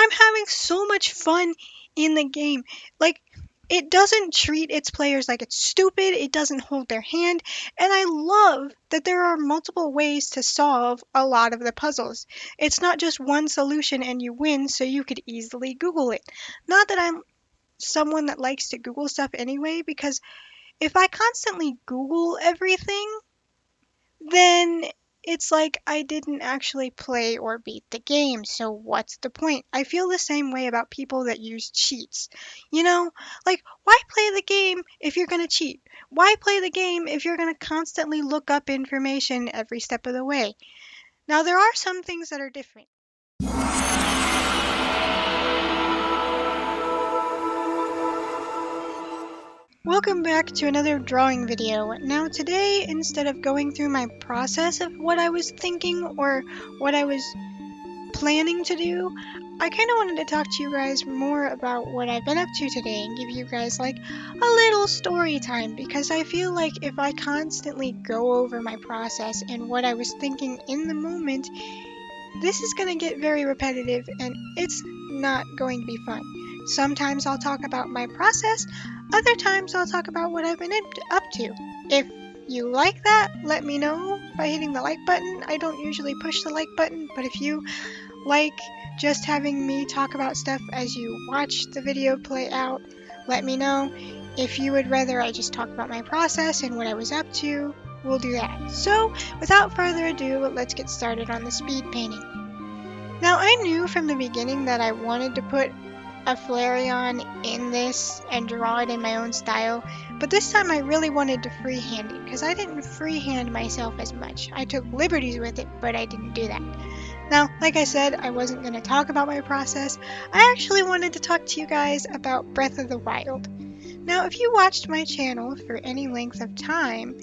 I'm having so much fun in the game. Like, it doesn't treat its players like it's stupid, it doesn't hold their hand, and I love that there are multiple ways to solve a lot of the puzzles. It's not just one solution and you win, so you could easily Google it. Not that I'm someone that likes to Google stuff anyway, because if I constantly Google everything, then it's like I didn't actually play or beat the game, so what's the point? I feel the same way about people that use cheats. You know, like, why play the game if you're gonna cheat? Why play the game if you're gonna constantly look up information every step of the way? Now, there are some things that are different. Welcome back to another drawing video. Now today, instead of going through my process of what I was thinking or what I was planning to do, I kind of wanted to talk to you guys more about what I've been up to today and give you guys like a little story time, because I feel like if I constantly go over my process and what I was thinking in the moment, this is going to get very repetitive and it's not going to be fun. Sometimes I'll talk about my process, other times I'll talk about what I've been up to. If you like that, let me know by hitting the like button. I don't usually push the like button, but if you like just having me talk about stuff as you watch the video play out, let me know. If you would rather I just talk about my process and what I was up to, we'll do that. So, without further ado, let's get started on the speed painting. Now, I knew from the beginning that I wanted to put a Flareon in this and draw it in my own style, but this time I really wanted to freehand it because I didn't freehand myself as much. I took liberties with it, but I didn't do that. Now, like I said, I wasn't going to talk about my process. I actually wanted to talk to you guys about Breath of the Wild. Now, if you watched my channel for any length of time,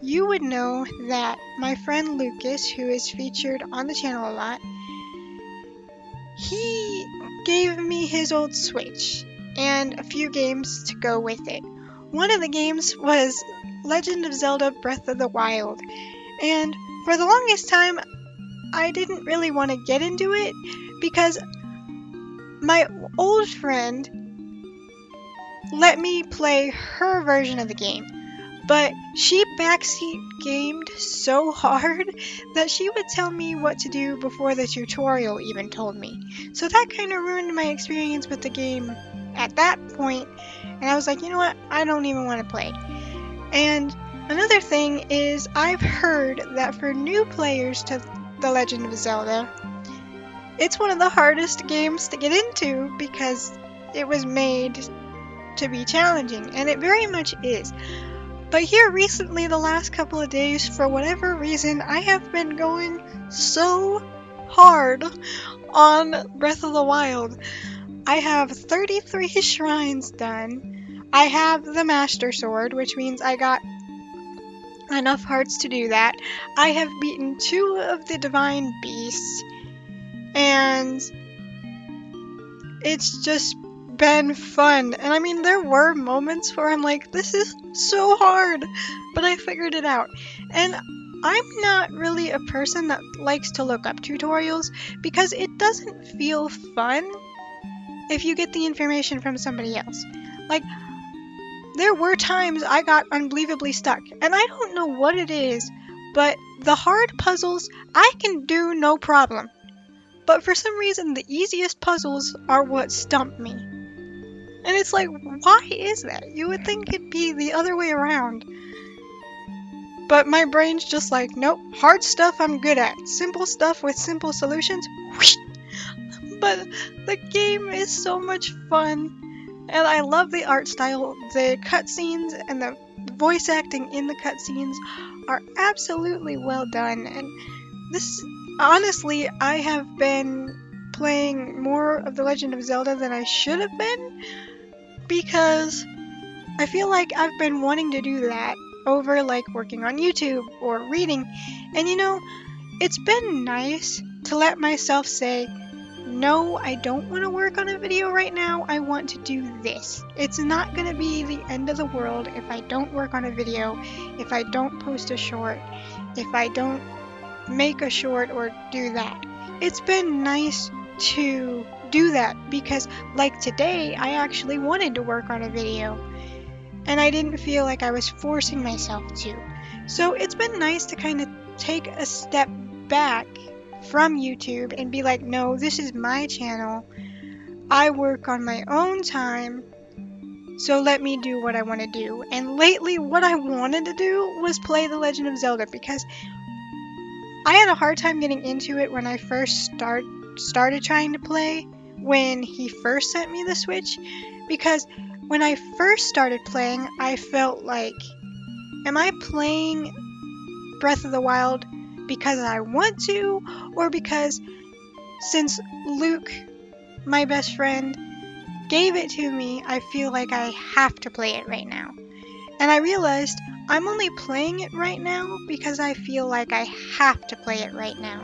you would know that my friend Lucas, who is featured on the channel a lot, he gave me his old Switch and a few games to go with it. One of the games was Legend of Zelda Breath of the Wild, and for the longest time I didn't really want to get into it because my old friend let me play her version of the game, but she backseat gamed so hard that she would tell me what to do before the tutorial even told me. So that kind of ruined my experience with the game at that point, and I was like, you know what, I don't even want to play. And another thing is, I've heard that for new players to The Legend of Zelda, it's one of the hardest games to get into because it was made to be challenging, and it very much is. But here recently, the last couple of days, for whatever reason, I have been going so hard on Breath of the Wild. I have 33 shrines done. I have the Master Sword, which means I got enough hearts to do that. I have beaten 2 of the Divine Beasts, and it's just been fun. And I mean, there were moments where I'm like, this is so hard, but I figured it out. And I'm not really a person that likes to look up tutorials because it doesn't feel fun if you get the information from somebody else. Like, there were times I got unbelievably stuck, and I don't know what it is, but the hard puzzles I can do no problem. But for some reason, the easiest puzzles are what stump me. And it's like, why is that? You would think it'd be the other way around. But my brain's just like, nope, hard stuff I'm good at. Simple stuff with simple solutions, whoosh. But the game is so much fun, and I love the art style. The cutscenes and the voice acting in the cutscenes are absolutely well done, and this, honestly, I have been playing more of The Legend of Zelda than I should have been, because I feel like I've been wanting to do that over like working on YouTube or reading, and you know, it's been nice to let myself say, no, I don't want to work on a video right now, I want to do this. It's not going to be the end of the world if I don't work on a video, if I don't post a short, if I don't make a short or do that. It's been nice to do that because, like today, I actually wanted to work on a video and I didn't feel like I was forcing myself to. So it's been nice to kind of take a step back from YouTube and be like, no, this is my channel. I work on my own time, so let me do what I want to do. And lately, what I wanted to do was play The Legend of Zelda because I had a hard time getting into it when I first started trying to play, when he first sent me the Switch, because when I first started playing, I felt like, am I playing Breath of the Wild because I want to, or because since Luke, my best friend, gave it to me, I feel like I have to play it right now. And I realized I'm only playing it right now because I feel like I have to play it right now.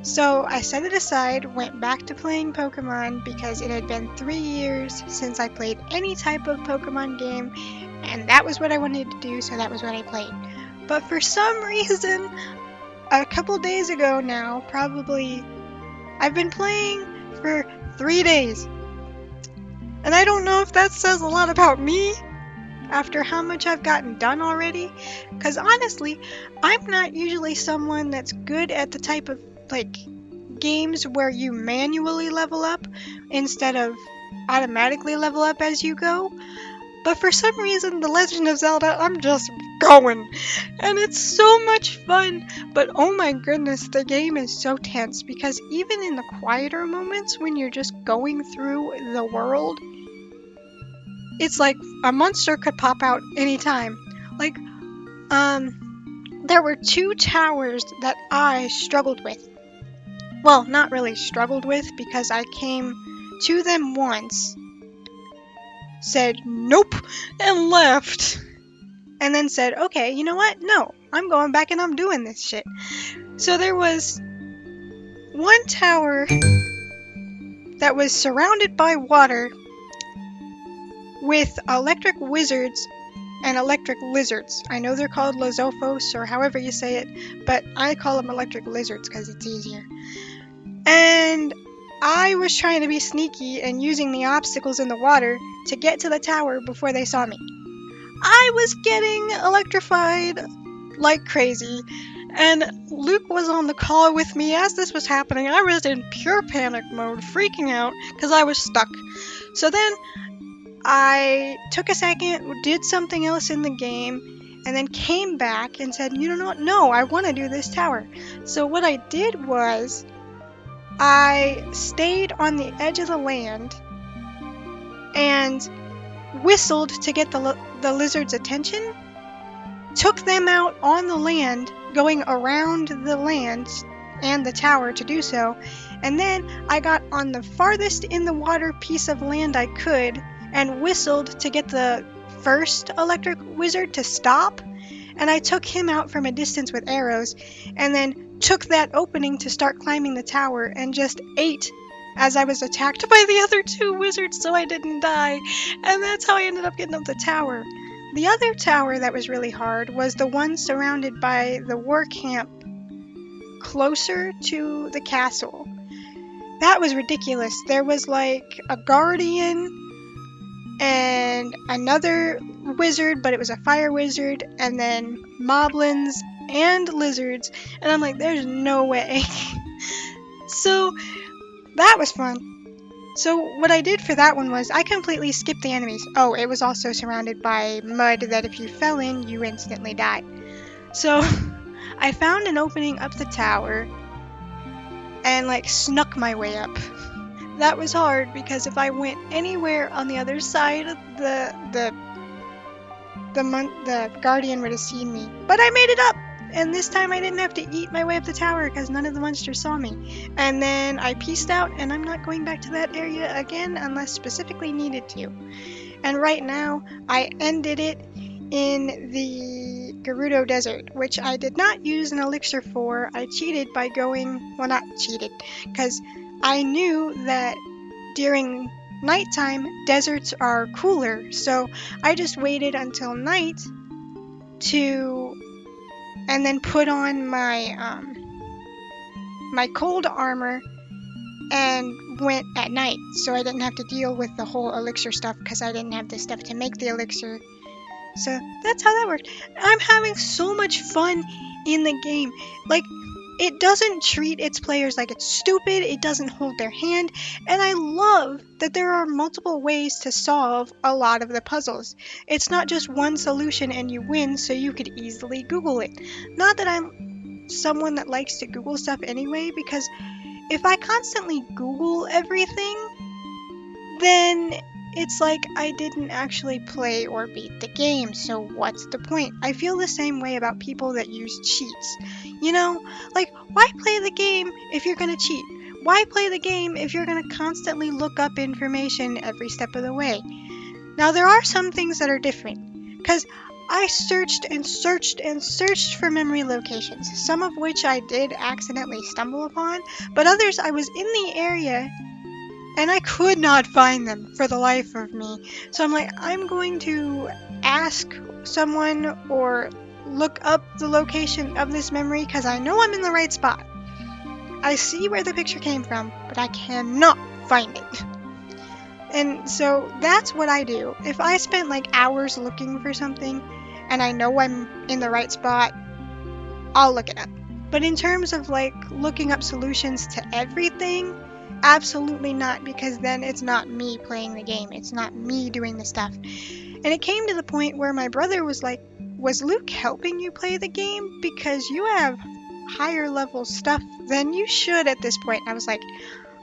So I set it aside, went back to playing Pokemon because it had been 3 years since I played any type of Pokemon game, and that was what I wanted to do, so that was what I played. But for some reason, a couple days ago now, probably, I've been playing for 3 days. And I don't know if that says a lot about me after how much I've gotten done already, because honestly, I'm not usually someone that's good at the type of, like, games where you manually level up instead of automatically level up as you go. But for some reason, The Legend of Zelda, I'm just going. And it's so much fun. But oh my goodness, the game is so tense because even in the quieter moments when you're just going through the world, it's like a monster could pop out anytime. Like, there were 2 towers that I struggled with. Well, not really struggled with because I came to them once, said nope, and left. And then said, okay, you know what? No, I'm going back and I'm doing this shit. So there was one tower that was surrounded by water with electric wizards and electric lizards. I know they're called Lozophos or however you say it, but I call them electric lizards because it's easier. And I was trying to be sneaky and using the obstacles in the water to get to the tower before they saw me. I was getting electrified like crazy, and Luke was on the call with me as this was happening. I was in pure panic mode, freaking out because I was stuck. So then I took a second, did something else in the game, and then came back and said, you know what? No, I want to do this tower. So what I did was I stayed on the edge of the land and whistled to get the lizard's attention, took them out on the land, going around the land and the tower to do so, and then I got on the farthest in the water piece of land I could and whistled to get the first electric wizard to stop, and I took him out from a distance with arrows, and then took that opening to start climbing the tower and just ate as I was attacked by the other 2 wizards so I didn't die, and that's how I ended up getting up the tower. The other tower that was really hard was the one surrounded by the war camp closer to the castle. That was ridiculous. There was like a guardian and another wizard, but it was a fire wizard, and then moblins and lizards, and I'm like, there's no way. So that was fun. So what I did for that one was I completely skipped the enemies. Oh, it was also surrounded by mud that if you fell in, you instantly died. So I found an opening up the tower and like snuck my way up. That was hard because if I went anywhere on the other side, the guardian would have seen me. But I made it up! And this time I didn't have to eat my way up the tower because none of the monsters saw me. And then I peaced out, and I'm not going back to that area again unless specifically needed to. And right now, I ended it in the Gerudo Desert, which I did not use an elixir for. I cheated by going, well, not cheated, because I knew that during nighttime, deserts are cooler. So I just waited until night and then put on my my cold armor and went at night, so I didn't have to deal with the whole elixir stuff because I didn't have the stuff to make the elixir. So that's how that worked. I'm having so much fun in the game. Like, it doesn't treat its players like it's stupid, it doesn't hold their hand, and I love that there are multiple ways to solve a lot of the puzzles. It's not just one solution and you win, so you could easily Google it. Not that I'm someone that likes to Google stuff anyway, because if I constantly Google everything, then it's like I didn't actually play or beat the game, so what's the point? I feel the same way about people that use cheats. You know, like, why play the game if you're gonna cheat? Why play the game if you're gonna constantly look up information every step of the way? Now, there are some things that are different, because I searched and searched and searched for memory locations, some of which I did accidentally stumble upon, but others I was in the area and I could not find them for the life of me. So I'm like, I'm going to ask someone or look up the location of this memory because I know I'm in the right spot. I see where the picture came from, but I cannot find it. And so that's what I do. If I spent like hours looking for something and I know I'm in the right spot, I'll look it up. But in terms of like looking up solutions to everything, absolutely not, because then it's not me playing the game. It's not me doing the stuff. And it came to the point where my brother was like, was Luke helping you play the game? Because you have higher level stuff than you should at this point. And I was like,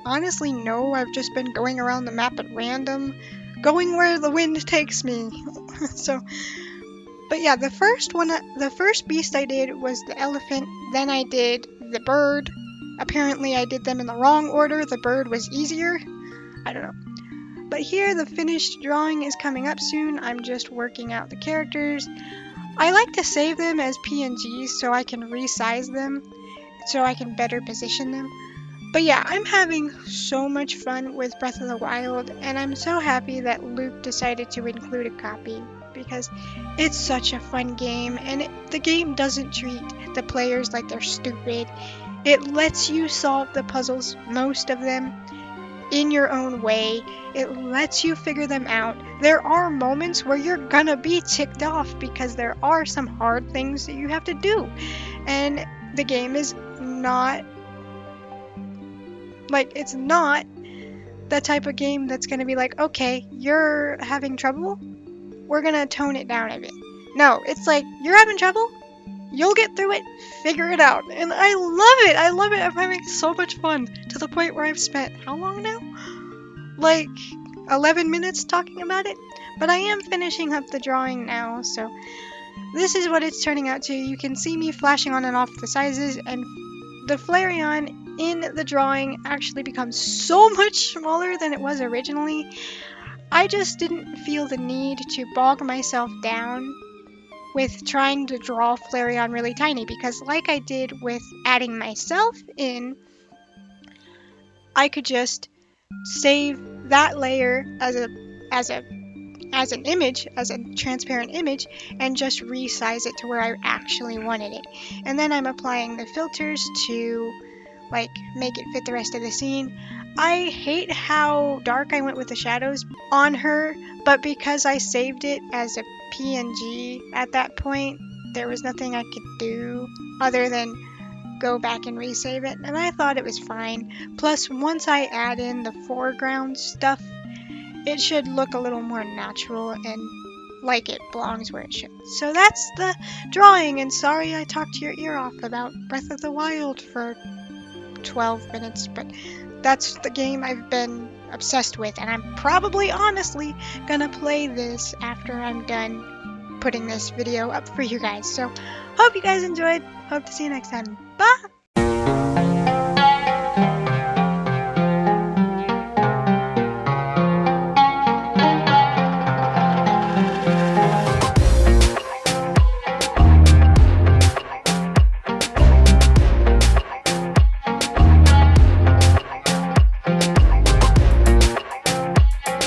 honestly, no, I've just been going around the map at random, going where the wind takes me. So, but yeah, the first beast I did was the elephant, then I did the bird. Apparently I did them in the wrong order. The bird was easier. I don't know. But here the finished drawing is coming up soon. I'm just working out the characters. I like to save them as PNGs so I can resize them, so I can better position them. But yeah, I'm having so much fun with Breath of the Wild, and I'm so happy that Luke decided to include a copy, because it's such a fun game, and the game doesn't treat the players like they're stupid. It lets you solve the puzzles, most of them, in your own way. It lets you figure them out. There are moments where you're gonna be ticked off because there are some hard things that you have to do. And the game is not, like, it's not the type of game that's gonna be like, okay, you're having trouble? We're gonna tone it down a bit. No, it's like, you're having trouble? You'll get through it, figure it out. And I love it. I love it. I'm having so much fun to the point where I've spent, how long now? Like 11 minutes talking about it. But I am finishing up the drawing now, so this is what it's turning out to. You can see me flashing on and off the sizes, and the Flareon in the drawing actually becomes so much smaller than it was originally. I just didn't feel the need to bog myself down with trying to draw Flareon really tiny, because like I did with adding myself in, I could just save that layer as an image, as a transparent image, and just resize it to where I actually wanted it. And then I'm applying the filters to like make it fit the rest of the scene. I hate how dark I went with the shadows on her, but because I saved it as a PNG at that point, there was nothing I could do other than go back and resave it, and I thought it was fine. Plus, once I add in the foreground stuff, it should look a little more natural and like it belongs where it should. So that's the drawing, and sorry I talked your ear off about Breath of the Wild for 12 minutes, but that's the game I've been obsessed with, and I'm probably honestly gonna play this after I'm done putting this video up for you guys. So hope you guys enjoyed. Hope to see you next time. Bye!